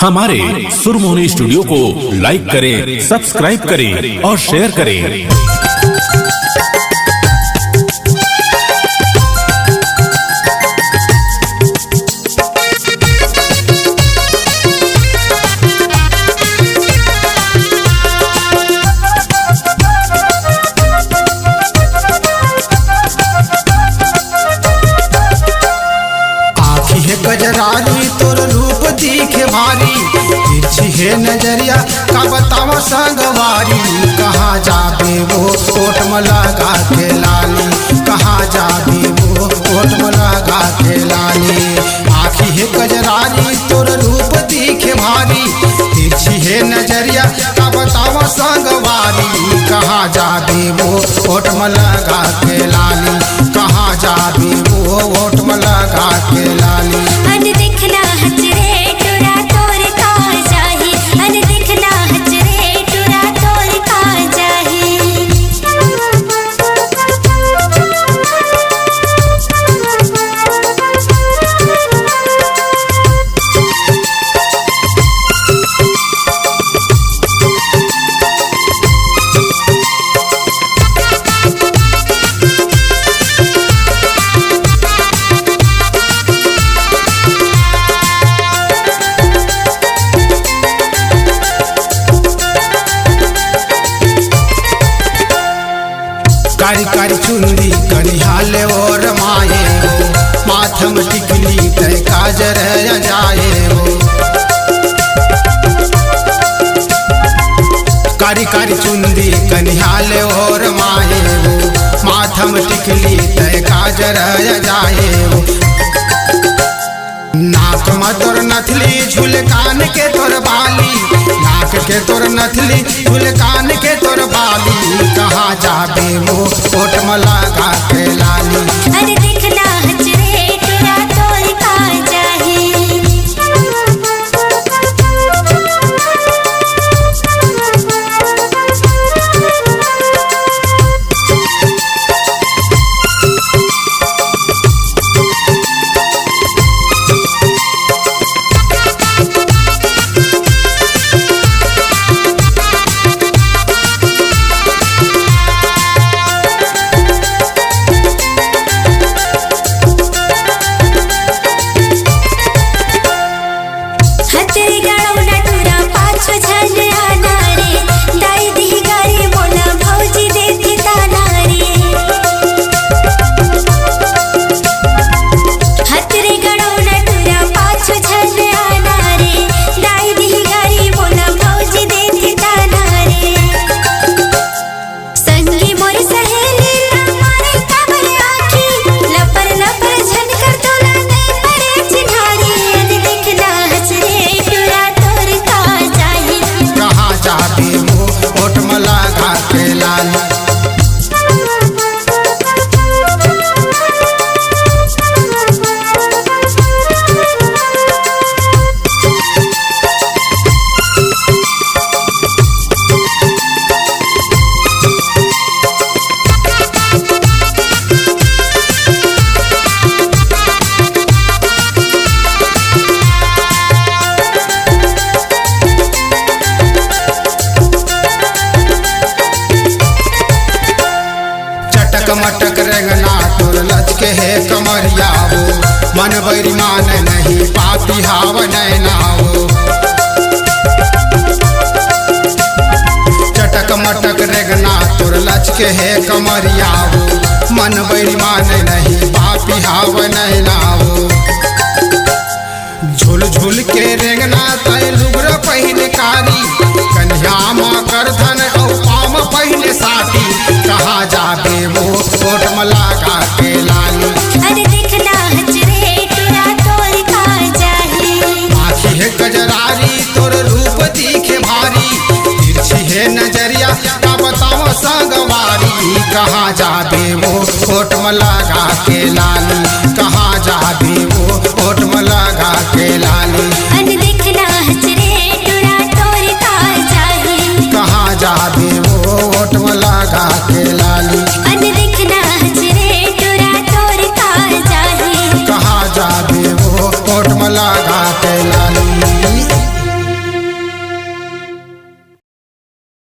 हमारे सुरमोनी स्टूडियो को लाइक करें, सब्सक्राइब करें और शेयर करें। गजरारी तोर रूप दिखे भारी, तिरछी है नजरिया का बतावा संगवारी। कहाँ जाबे वो ओट में लगा के लाली, कहाँ जाबे वो ओट में लगा के लाली। आँखी है गजरारी तोर रूप दिखे भारी, तिरछी है नजरिया का बतावा संगवारी। कहाँ जाबे वो ओट में लगा के लाली, कहाँ जाबे वो ओट में लगा के लाली। अन दिखला हचरे टुरा तोर का जाही, अन दिखला हचरे टुरा तोर का जाही। कारी कारी चुंदी कनिहाले और माए हो, माथम टिकली तय काजर जाए हो। कारी कारी चुंदी कनिहाले और माए हो, माथम टिकली तय काजर जाए हो। नाक में तोर नथली झूल कान के तोर बाली, नाक के तोर नथली झूल कान के तोर बाली। कहाँ जाबे वो ओट में लगा के लाली। अन दिखला हचरे टुरा तोर का जाही। मटक रेंगना तोर लचके है कमरिया हो, मन बैरी मान नहीं पापी हाव नैना हो। चटक मटक रेंगना तोर लचके है कमरिया हो, मन बैरी मान नहीं पापी हाव नैना हो। झूल झूल के रेंगना तय लुगरा पहिने कारी, कन्या माँ कर धन और पाम पहिने साथी। कहाँ जाबे वो ओट में लगा के लाली। अन दिखला हचरे टुरा तोर का जाही। आँखी है गजरारी तोर रूप दिखे भारी, तिरछी है नजरिया का बताओ संगवारी। कहाँ जाबे वो ओट में लगा के लाली, कहाँ जाबे